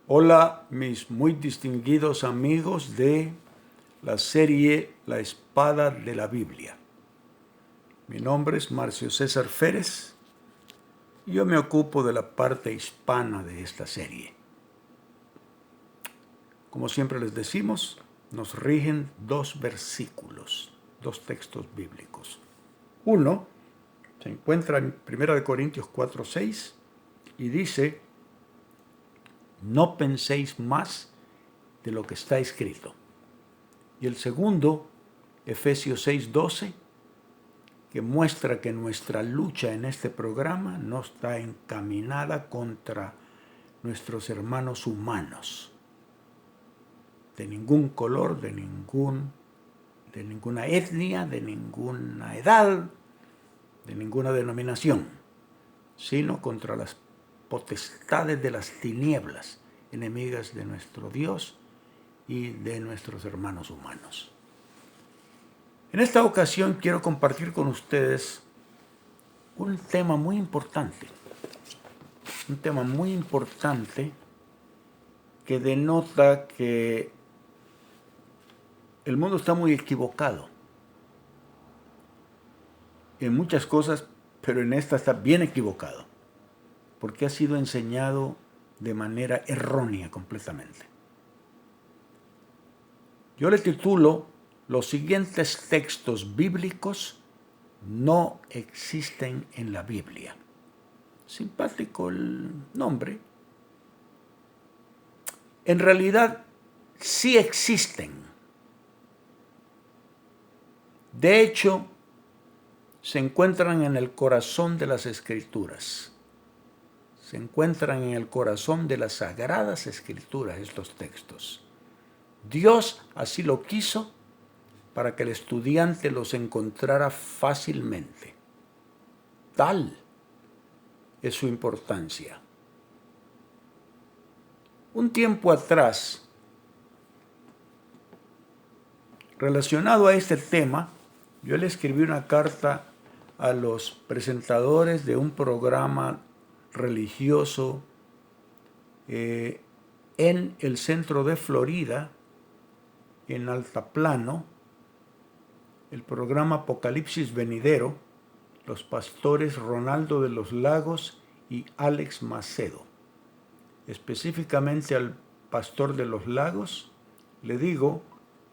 Hola, mis muy distinguidos amigos de la serie La Espada de la Biblia. Mi nombre es Marcio César Férez y yo me ocupo de la parte hispana de esta serie. Como siempre les decimos, nos rigen dos versículos, dos textos bíblicos. Uno se encuentra en 1 Corintios 4:6 y dice: no penséis más de lo que está escrito. Y el segundo, Efesios 6:12, que muestra que nuestra lucha en este programa no está encaminada contra nuestros hermanos humanos, de ningún color, de ninguna etnia, de ninguna edad, de ninguna denominación, sino contra las potestades de las tinieblas, enemigas de nuestro Dios y de nuestros hermanos humanos. En esta ocasión quiero compartir con ustedes un tema muy importante que denota que el mundo está muy equivocado en muchas cosas, pero en esta está bien equivocado, porque ha sido enseñado de manera errónea completamente. Yo le titulo: los siguientes textos bíblicos no existen en la Biblia. Simpático el nombre. En realidad, sí existen. De hecho, se encuentran en el corazón de las Escrituras. Se encuentran en el corazón de las Sagradas Escrituras estos textos. Dios así lo quiso para que el estudiante los encontrara fácilmente. Tal es su importancia. Un tiempo atrás, relacionado a este tema, yo le escribí una carta a los presentadores de un programa religioso en el centro de Florida, en Altiplano, el programa Apocalipsis Venidero, los pastores Ronaldo de los Lagos y Alex Macedo. Específicamente al pastor de los Lagos, le digo: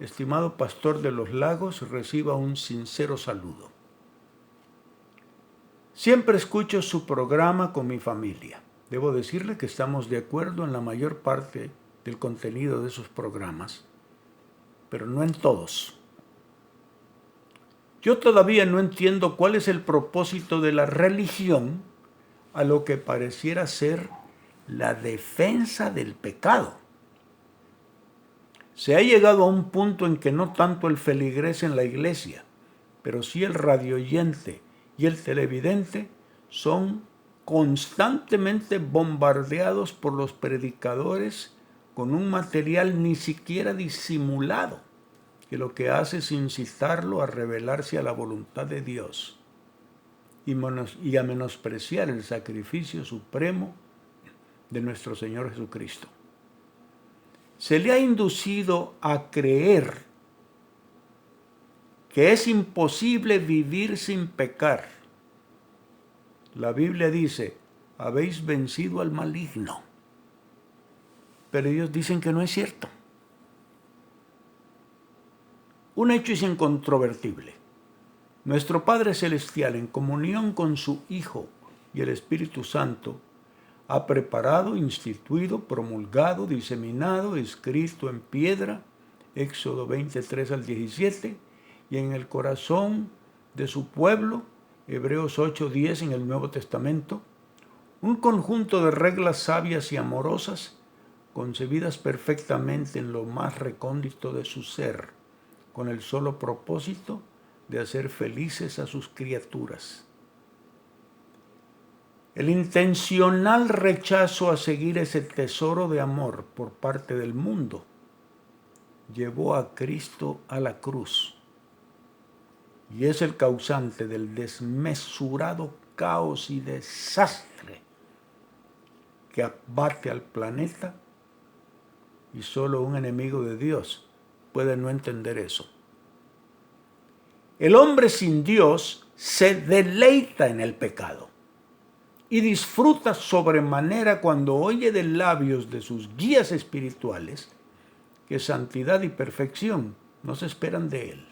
estimado pastor de los Lagos, reciba un sincero saludo. Siempre escucho su programa con mi familia. Debo decirle que estamos de acuerdo en la mayor parte del contenido de sus programas, pero no en todos. Yo todavía no entiendo cuál es el propósito de la religión a lo que pareciera ser la defensa del pecado. Se ha llegado a un punto en que no tanto el feligrés en la iglesia, pero sí el radioyente y el televidente son constantemente bombardeados por los predicadores con un material ni siquiera disimulado, que lo que hace es incitarlo a rebelarse a la voluntad de Dios y a menospreciar el sacrificio supremo de nuestro Señor Jesucristo. Se le ha inducido a creer que es imposible vivir sin pecar. La Biblia dice: habéis vencido al maligno. Pero ellos dicen que no es cierto. Un hecho es incontrovertible. Nuestro Padre Celestial, en comunión con su Hijo y el Espíritu Santo, ha preparado, instituido, promulgado, diseminado, escrito en piedra, Éxodo 23 al 17, y en el corazón de su pueblo, Hebreos 8:10 en el Nuevo Testamento, un conjunto de reglas sabias y amorosas, concebidas perfectamente en lo más recóndito de su ser, con el solo propósito de hacer felices a sus criaturas. El intencional rechazo a seguir ese tesoro de amor por parte del mundo llevó a Cristo a la cruz y es el causante del desmesurado caos y desastre que abate al planeta y solo un enemigo de Dios puede no entender eso. El hombre sin Dios se deleita en el pecado y disfruta sobremanera cuando oye de labios de sus guías espirituales que santidad y perfección no se esperan de él.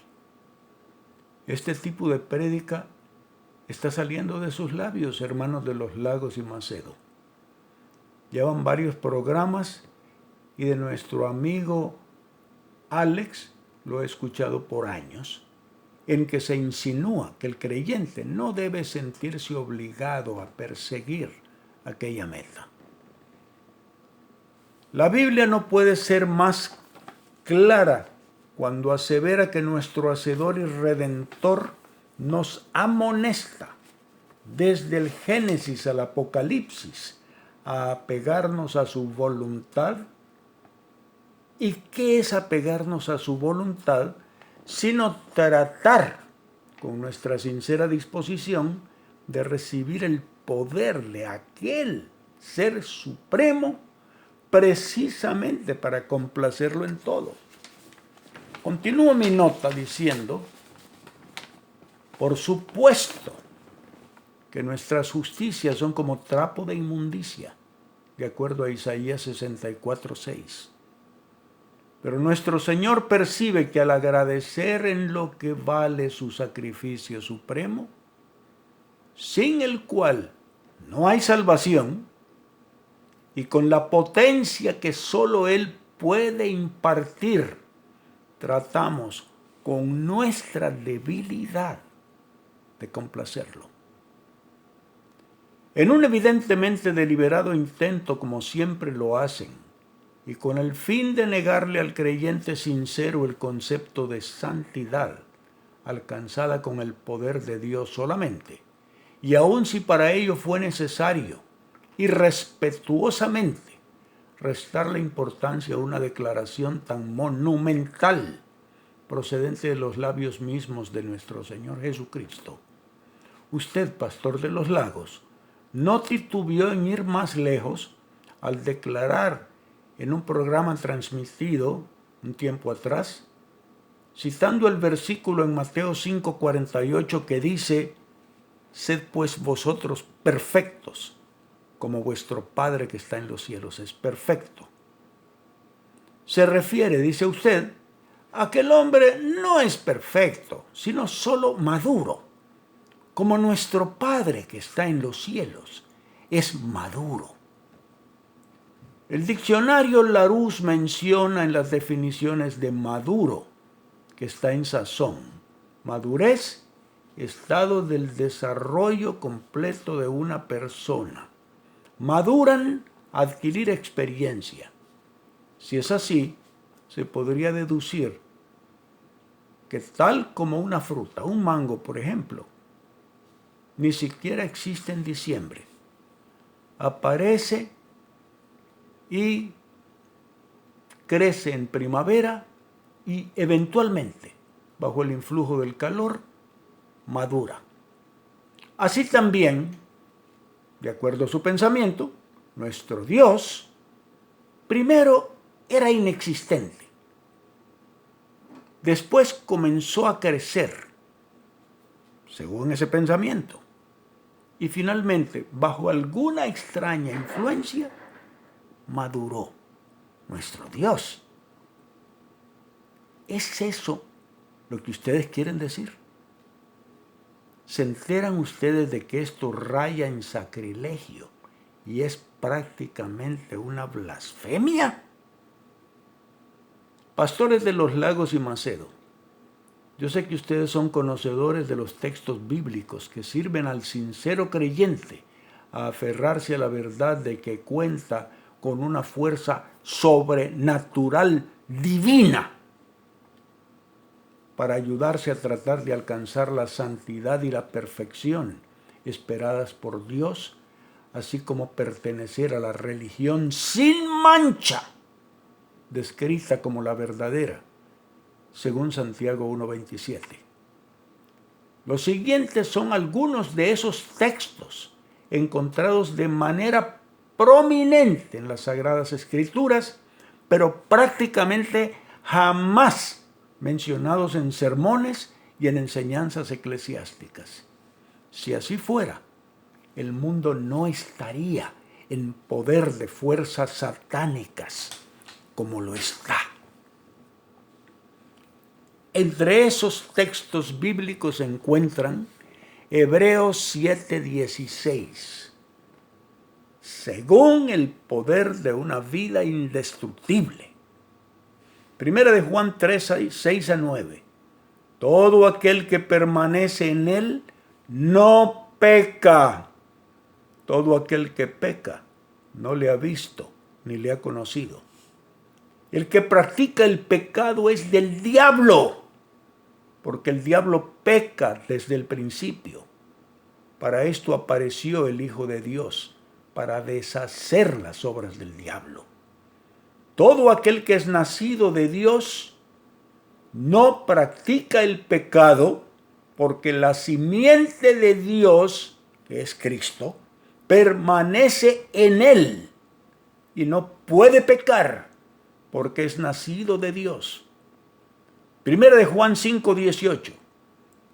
Este tipo de prédica está saliendo de sus labios, hermanos de los Lagos y Macedo. Llevan varios programas y de nuestro amigo Alex lo he escuchado por años, en que se insinúa que el creyente no debe sentirse obligado a perseguir aquella meta. La Biblia no puede ser más clara cuando asevera que nuestro Hacedor y Redentor nos amonesta desde el Génesis al Apocalipsis a apegarnos a su voluntad. ¿Y qué es apegarnos a su voluntad? Sino tratar con nuestra sincera disposición de recibir el poder de aquel Ser Supremo precisamente para complacerlo en todo. Continúo mi nota diciendo, por supuesto que nuestras justicias son como trapo de inmundicia, de acuerdo a Isaías 64:6. Pero nuestro Señor percibe que al agradecer en lo que vale su sacrificio supremo, sin el cual no hay salvación, y con la potencia que solo Él puede impartir, tratamos con nuestra debilidad de complacerlo. En un evidentemente deliberado intento, como siempre lo hacen, y con el fin de negarle al creyente sincero el concepto de santidad, alcanzada con el poder de Dios solamente, y aun si para ello fue necesario, y respetuosamente, restarle importancia a una declaración tan monumental, procedente de los labios mismos de nuestro Señor Jesucristo. Usted, pastor de los Lagos, no titubeó en ir más lejos al declarar en un programa transmitido un tiempo atrás, citando el versículo en Mateo 5:48 que dice: «Sed pues vosotros perfectos, como vuestro Padre que está en los cielos es perfecto». Se refiere, dice usted, a que el hombre no es perfecto, sino solo maduro, como nuestro Padre que está en los cielos es maduro. El diccionario Larousse menciona en las definiciones de maduro, que está en sazón, madurez, estado del desarrollo completo de una persona. Maduran, adquirir experiencia. Si es así, se podría deducir que tal como una fruta, un mango por ejemplo, ni siquiera existe en diciembre, aparece y crece en primavera y eventualmente, bajo el influjo del calor, madura. Así también, de acuerdo a su pensamiento, nuestro Dios primero era inexistente. Después comenzó a crecer, según ese pensamiento, y finalmente, bajo alguna extraña influencia, maduró nuestro Dios. ¿Es eso lo que ustedes quieren decir? ¿Se enteran ustedes de que esto raya en sacrilegio y es prácticamente una blasfemia? Pastores de los Lagos y Macedo, yo sé que ustedes son conocedores de los textos bíblicos que sirven al sincero creyente a aferrarse a la verdad de que cuenta con una fuerza sobrenatural divina para ayudarse a tratar de alcanzar la santidad y la perfección esperadas por Dios, así como pertenecer a la religión sin mancha, descrita como la verdadera, según Santiago 1:27. Los siguientes son algunos de esos textos encontrados de manera prominente en las Sagradas Escrituras, pero prácticamente jamás mencionados en sermones y en enseñanzas eclesiásticas. Si así fuera, el mundo no estaría en poder de fuerzas satánicas como lo está. Entre esos textos bíblicos se encuentran Hebreos 7:16. Según el poder de una vida indestructible. Primera de Juan 3:6-9. Todo aquel que permanece en él no peca. Todo aquel que peca no le ha visto ni le ha conocido. El que practica el pecado es del diablo, porque el diablo peca desde el principio. Para esto apareció el Hijo de Dios, para deshacer las obras del diablo. Todo aquel que es nacido de Dios no practica el pecado, porque la simiente de Dios, que es Cristo, permanece en él y no puede pecar, porque es nacido de Dios. Primera de Juan 5:18.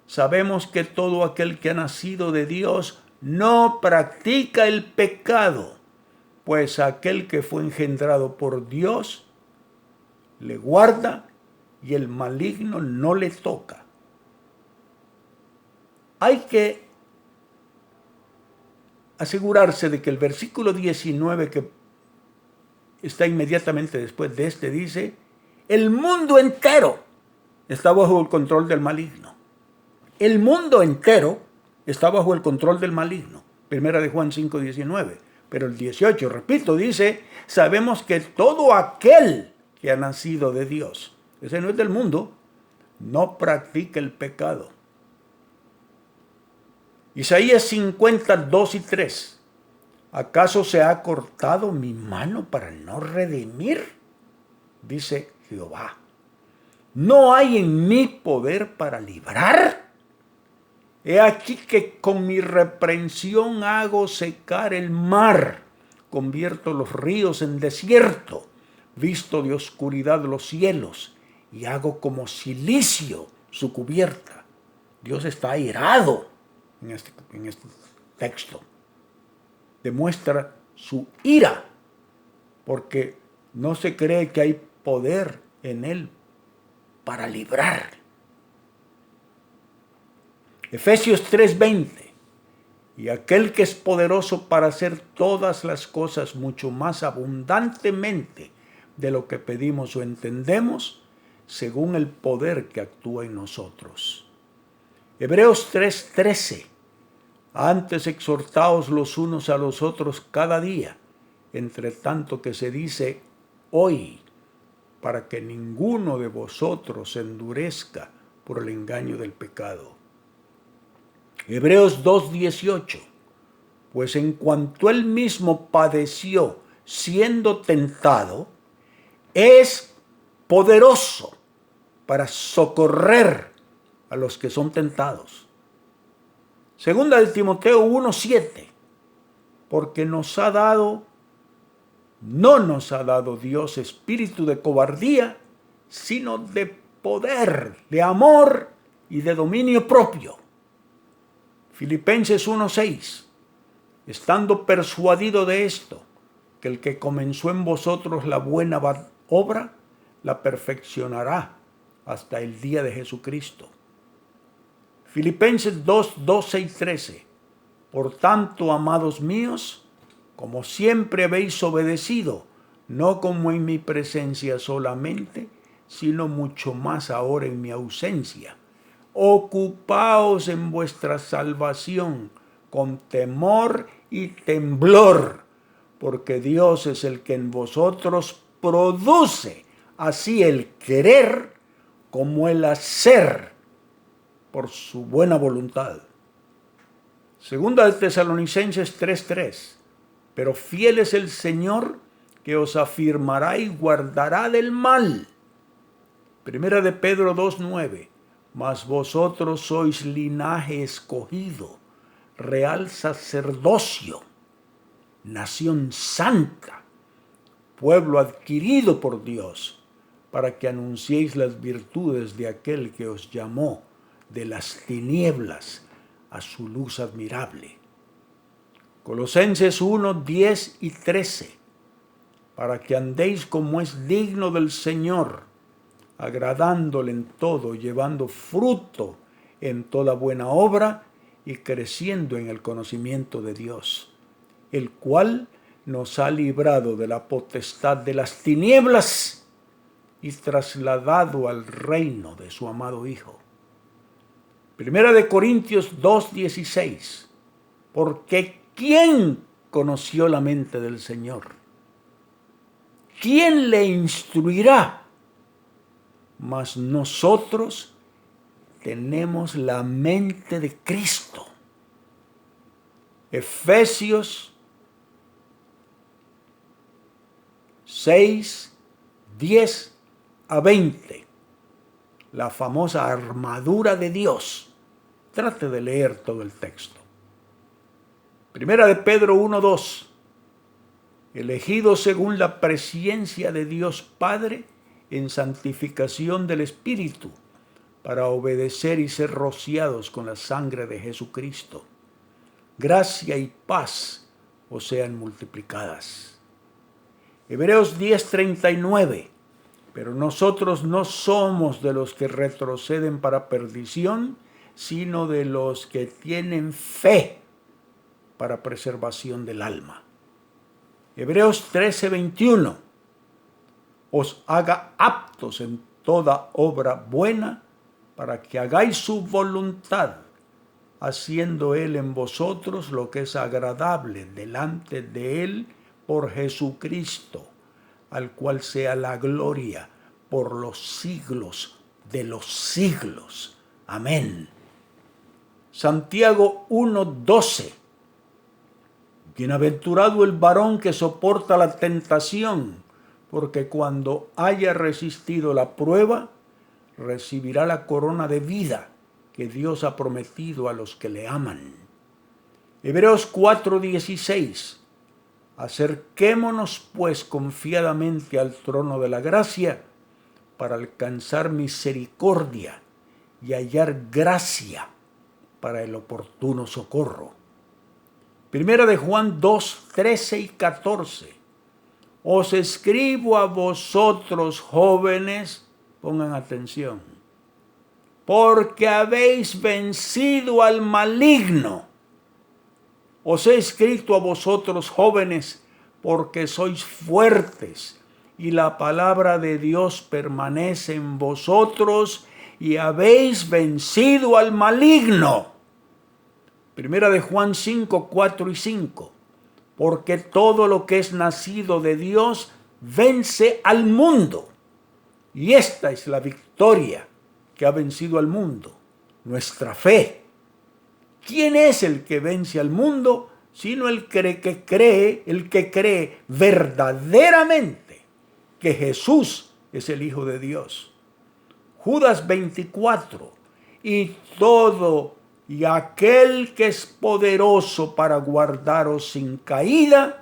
Sabemos que todo aquel que ha nacido de Dios no practica el pecado, pues aquel que fue engendrado por Dios le guarda y el maligno no le toca. Hay que asegurarse de que el versículo 19 que está inmediatamente después de este dice, el mundo entero está bajo el control del maligno. El mundo entero está bajo el control del maligno. Primera de Juan 5:19. Pero el 18, repito, dice, sabemos que todo aquel que ha nacido de Dios, ese no es del mundo, no practica el pecado. Isaías 50:2-3. ¿Acaso se ha cortado mi mano para no redimir? Dice Jehová. ¿No hay en mí poder para librar? He aquí que con mi reprensión hago secar el mar, convierto los ríos en desierto, visto de oscuridad los cielos, y hago como cilicio su cubierta. Dios está airado en este texto. Demuestra su ira, porque no se cree que hay poder en él para librar. Efesios 3:20. Y aquel que es poderoso para hacer todas las cosas mucho más abundantemente de lo que pedimos o entendemos, según el poder que actúa en nosotros. Hebreos 3:13. Antes exhortaos los unos a los otros cada día, entre tanto que se dice hoy, para que ninguno de vosotros se endurezca por el engaño del pecado. Hebreos 2:18. Pues en cuanto él mismo padeció siendo tentado, es poderoso para socorrer a los que son tentados. Segunda de Timoteo 1:7. Porque no nos ha dado Dios espíritu de cobardía, sino de poder, de amor y de dominio propio. Filipenses 1:6. Estando persuadido de esto, que el que comenzó en vosotros la buena obra, la perfeccionará hasta el día de Jesucristo. Filipenses 2:12-13. Por tanto, amados míos, como siempre habéis obedecido, no como en mi presencia solamente, sino mucho más ahora en mi ausencia, ocupaos en vuestra salvación con temor y temblor, porque Dios es el que en vosotros produce así el querer como el hacer por su buena voluntad. Segunda de Tesalonicenses 3:3. Pero fiel es el Señor, que os afirmará y guardará del mal. Primera de Pedro 2:9. Mas vosotros sois linaje escogido, real sacerdocio, nación santa, pueblo adquirido por Dios, para que anunciéis las virtudes de aquel que os llamó de las tinieblas a su luz admirable. Colosenses 1, 10 y 13, para que andéis como es digno del Señor, agradándole en todo, llevando fruto en toda buena obra y creciendo en el conocimiento de Dios, el cual nos ha librado de la potestad de las tinieblas y trasladado al reino de su amado Hijo. Primera de Corintios 2:16, porque ¿quién conoció la mente del Señor? ¿Quién le instruirá? Mas nosotros tenemos la mente de Cristo. Efesios 6, 10 a 20. La famosa armadura de Dios. Trate de leer todo el texto. Primera de Pedro 1, 2. Elegidos según la presciencia de Dios Padre en santificación del Espíritu, para obedecer y ser rociados con la sangre de Jesucristo. Gracia y paz os sean multiplicadas. Hebreos 10:39. Pero nosotros no somos de los que retroceden para perdición, sino de los que tienen fe para preservación del alma. Hebreos 13:21. Os haga aptos en toda obra buena, para que hagáis su voluntad, haciendo Él en vosotros lo que es agradable delante de Él por Jesucristo, al cual sea la gloria por los siglos de los siglos. Amén. Santiago 1:12. Bienaventurado el varón que soporta la tentación, porque cuando haya resistido la prueba, recibirá la corona de vida que Dios ha prometido a los que le aman. Hebreos 4:16. Acerquémonos pues confiadamente al trono de la gracia para alcanzar misericordia y hallar gracia para el oportuno socorro. Primera de Juan 2, 13 y 14. Os escribo a vosotros jóvenes, pongan atención, porque habéis vencido al maligno. Os he escrito a vosotros jóvenes, porque sois fuertes, y la palabra de Dios permanece en vosotros, y habéis vencido al maligno. Primera de Juan 5, 4 y 5. Porque todo lo que es nacido de Dios vence al mundo. Y esta es la victoria que ha vencido al mundo, nuestra fe. ¿Quién es el que vence al mundo? Sino el que cree verdaderamente que Jesús es el Hijo de Dios. Judas 24. Y aquel que es poderoso para guardaros sin caída,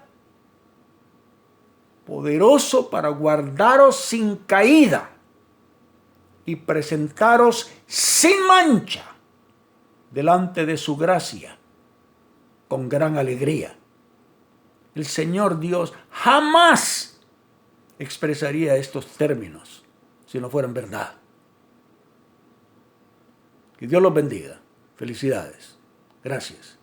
y presentaros sin mancha delante de su gracia, con gran alegría. El Señor Dios jamás expresaría estos términos si no fueran verdad. Que Dios los bendiga. Felicidades. Gracias.